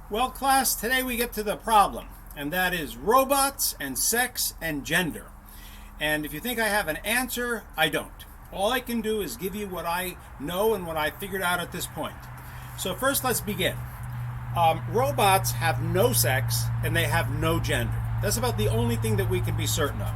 Well, class, today we get to the problem, and that is robots and sex and gender. And if you think I have an answer, I don't. All I can do is give you what I know and what I figured out at this point. So first, let's begin. Robots have no sex and they have no gender. That's about the only thing that we can be certain of.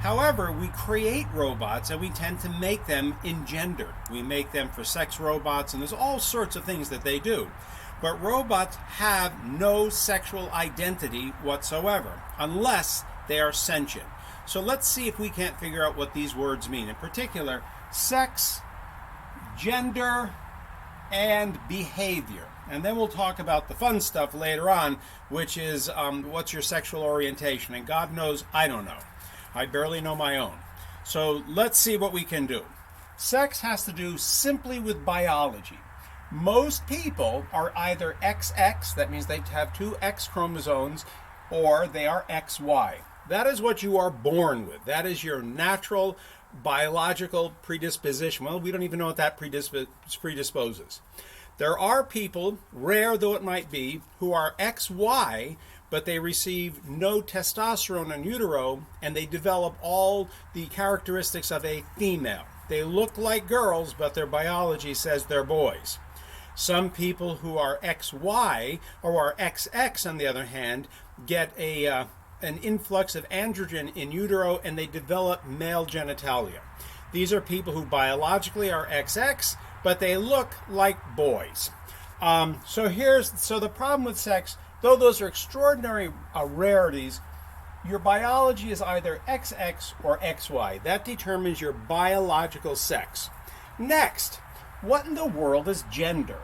However, we create robots and we tend to make them engendered. We make them for sex robots, and there's all sorts of things that they do. But robots have no sexual identity whatsoever, unless they are sentient. So let's see if we can't figure out what these words mean. In particular, sex, gender, and behavior. And then we'll talk about the fun stuff later on, which is what's your sexual orientation. And God knows, I don't know. I barely know my own. So let's see what we can do. Sex has to do simply with biology. Most people are either XX, that means they have two X chromosomes, or they are XY. That is what you are born with. That is your natural biological predisposition. Well, we don't even know what that predisposes. There are people, rare though it might be, who are XY, but they receive no testosterone in utero, and they develop all the characteristics of a female. They look like girls, but their biology says they're boys. Some people who are XY or are XX, on the other hand, get an influx of androgen in utero and they develop male genitalia. These are people who biologically are XX, but they look like boys. So the problem with sex, though those are extraordinary rarities, your biology is either XX or XY. That determines your biological sex. Next, what in the world is gender?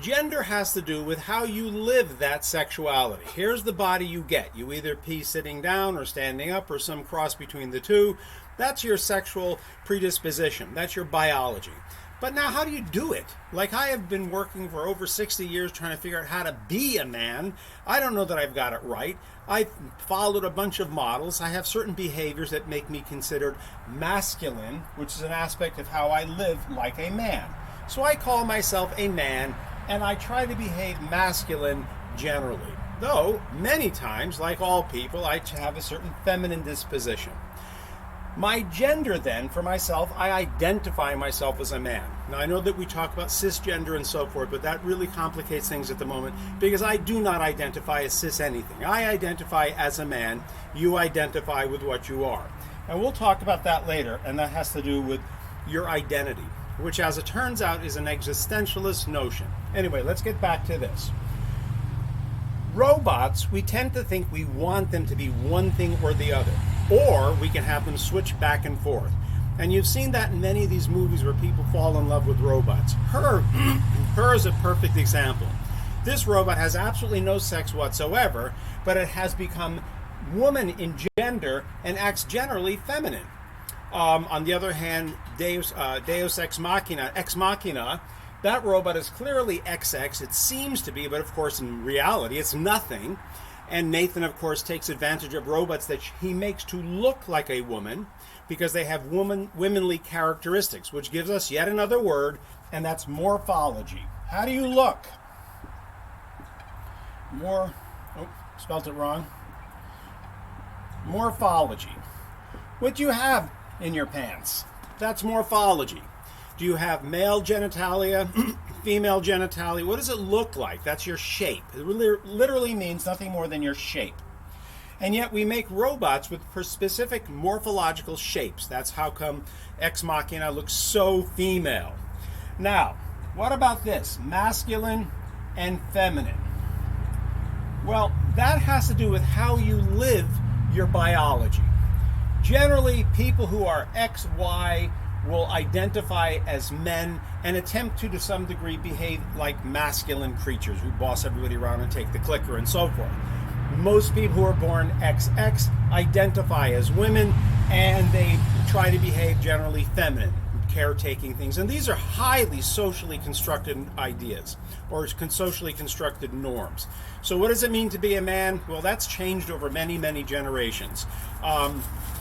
Gender has to do with how you live that sexuality. Here's the body you get. You either pee sitting down or standing up or some cross between the two. That's your sexual predisposition. That's your biology. But now how do you do it? Like, I have been working for over 60 years trying to figure out how to be a man. I don't know that I've got it right. I've followed a bunch of models. I have certain behaviors that make me considered masculine, which is an aspect of how I live like a man. So I call myself a man, and I try to behave masculine generally. Though, many times, like all people, I have a certain feminine disposition. My gender, then, for myself, I identify myself as a man. Now, I know that we talk about cisgender and so forth, but that really complicates things at the moment because I do not identify as cis anything. I identify as a man. You identify with what you are. And we'll talk about that later, and that has to do with your identity, which, as it turns out, is an existentialist notion. Anyway, let's get back to this. Robots, we tend to think we want them to be one thing or the other, or we can have them switch back and forth. And you've seen that in many of these movies where people fall in love with robots. Her is a perfect example. This robot has absolutely no sex whatsoever, but it has become woman in gender and acts generally feminine. On the other hand, Deus Ex Machina, that robot is clearly XX. It seems to be, but of course in reality it's nothing. And Nathan, of course, takes advantage of robots that he makes to look like a woman because they have womanly characteristics, which gives us yet another word, and that's morphology. How do you look? Spelled it wrong. Morphology. What do you have in your pants? That's morphology. Do you have male genitalia, female genitalia? What does it look like? That's your shape. It literally means nothing more than your shape. And yet we make robots with specific morphological shapes. That's how come Ex Machina looks so female. Now, what about this? Masculine and feminine. Well, that has to do with how you live your biology. Generally, people who are XY will identify as men and attempt to some degree, behave like masculine creatures who boss everybody around and take the clicker and so forth. Most people who are born XX identify as women, and they try to behave generally feminine, caretaking things. And these are highly socially constructed ideas, or socially constructed norms. So what does it mean to be a man? Well, that's changed over many, many generations.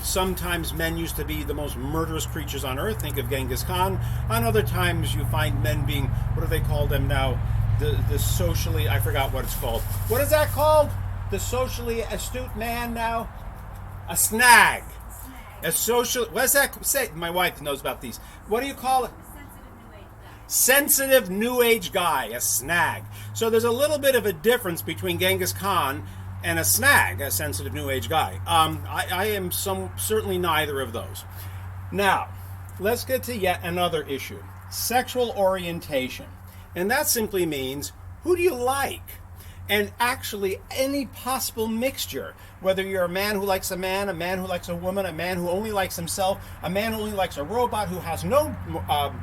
Sometimes men used to be the most murderous creatures on earth. Think of Genghis Khan. On other times, you find men being, what do they call them now? the socially, I forgot what it's called. What is that called? The socially astute man now? A snag. A social, what does that say? My wife knows about these. What do you call it? Sensitive new age guy, a snag. So there's a little bit of a difference between Genghis Khan and a snag, a sensitive new age guy. I am certainly neither of those. Now, let's get to yet another issue. Sexual orientation. And that simply means, who do you like? And actually, any possible mixture, whether you're a man who likes a man who likes a woman, a man who only likes himself, a man who only likes a robot who has no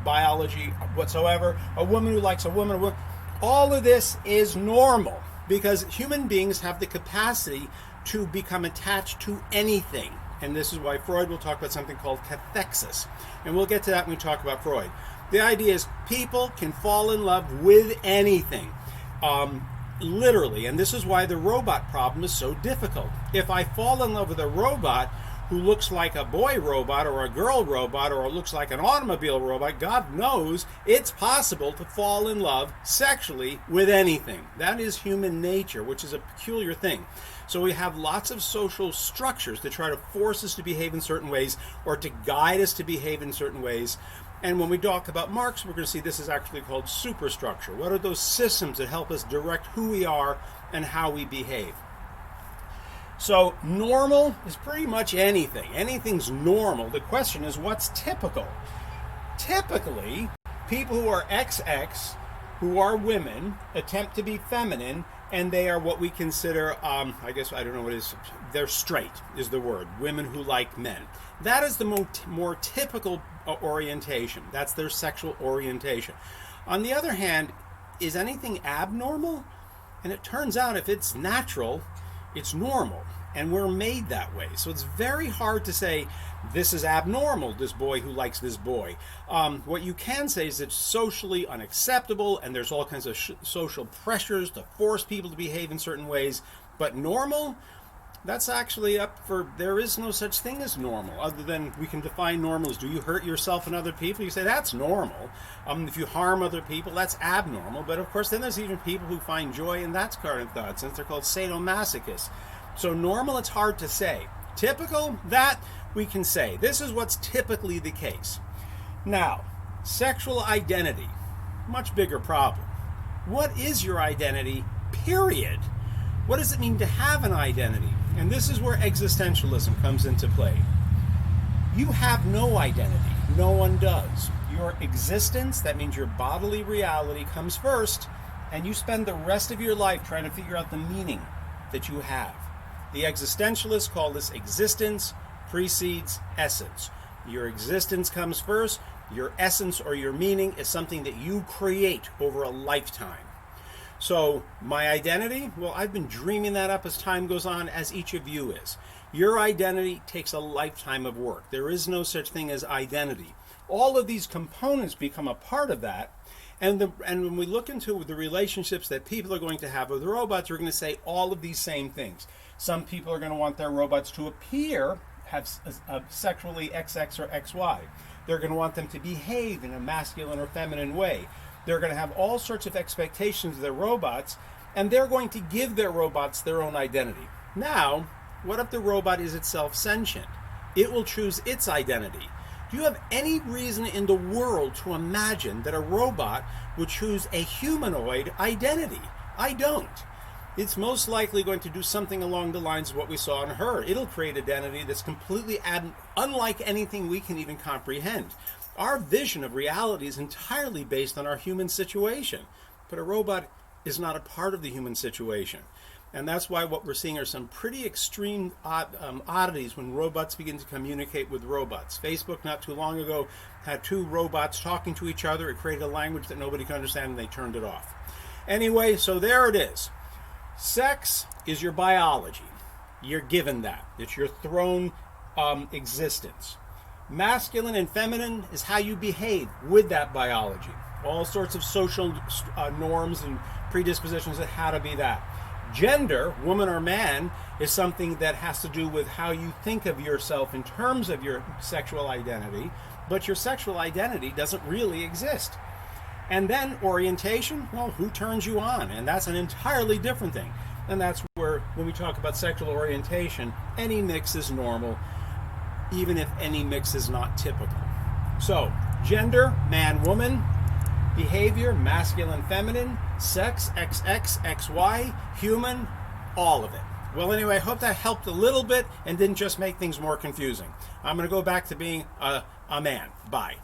biology whatsoever, a woman who likes a woman, all of this is normal because human beings have the capacity to become attached to anything. And this is why Freud will talk about something called cathexis. And we'll get to that when we talk about Freud. The idea is people can fall in love with anything. Literally, and this is why the robot problem is so difficult. If I fall in love with a robot who looks like a boy robot or a girl robot or looks like an automobile robot, God knows it's possible to fall in love sexually with anything. That is human nature, which is a peculiar thing. So we have lots of social structures to try to force us to behave in certain ways or to guide us to behave in certain ways. And when we talk about Marx, we're going to see this is actually called superstructure. What are those systems that help us direct who we are and how we behave? So normal is pretty much anything. Anything's normal. The question is, what's typical? Typically, people who are XX, who are women, attempt to be feminine, and they are what we consider, I guess, I don't know what it is, they're straight is the word, women who like men. That is the more typical orientation. That's their sexual orientation. On the other hand, is anything abnormal? And it turns out if it's natural, it's normal. And we're made that way. So it's very hard to say, this is abnormal, this boy who likes this boy. What you can say is it's socially unacceptable, and there's all kinds of social pressures to force people to behave in certain ways. But normal, that's actually up for, there is no such thing as normal, other than we can define normal as, do you hurt yourself and other people? You say, that's normal. If you harm other people, that's abnormal. But of course, then there's even people who find joy in that kind of thought, since they're called sadomasochists. So normal, it's hard to say. Typical, that we can say. This is what's typically the case. Now, sexual identity, much bigger problem. What is your identity, period? What does it mean to have an identity? And this is where existentialism comes into play. You have no identity. No one does. Your existence, that means your bodily reality, comes first, and you spend the rest of your life trying to figure out the meaning that you have. The existentialists call this existence precedes essence. Your existence comes first. Your essence or your meaning is something that you create over a lifetime. So my identity, well, I've been dreaming that up as time goes on, as each of you is. Your identity takes a lifetime of work. There is no such thing as identity. All of these components become a part of that. And when we look into the relationships that people are going to have with robots, we're going to say all of these same things. Some people are going to want their robots to appear, have sexually XX or XY. They're going to want them to behave in a masculine or feminine way. They're going to have all sorts of expectations of their robots, and they're going to give their robots their own identity. Now, what if the robot is itself sentient? It will choose its identity. Do you have any reason in the world to imagine that a robot would choose a humanoid identity? I don't. It's most likely going to do something along the lines of what we saw in her. It'll create identity that's completely unlike anything we can even comprehend. Our vision of reality is entirely based on our human situation, but a robot is not a part of the human situation. And that's why what we're seeing are some pretty extreme oddities when robots begin to communicate with robots. Facebook not too long ago had two robots talking to each other. It created a language that nobody could understand, and they turned it off. Anyway, so there it is. Sex is your biology. You're given that. It's your thrown existence. Masculine and feminine is how you behave with that biology. All sorts of social norms and predispositions of how to be that. Gender, woman or man, is something that has to do with how you think of yourself in terms of your sexual identity, but your sexual identity doesn't really exist. And then orientation, well, who turns you on? And that's an entirely different thing. And that's where, when we talk about sexual orientation, any mix is normal, even if any mix is not typical. So, gender, man, woman, behavior, masculine, feminine, sex, XX, XY, human, all of it. Well, anyway, I hope that helped a little bit and didn't just make things more confusing. I'm going to go back to being a man. Bye.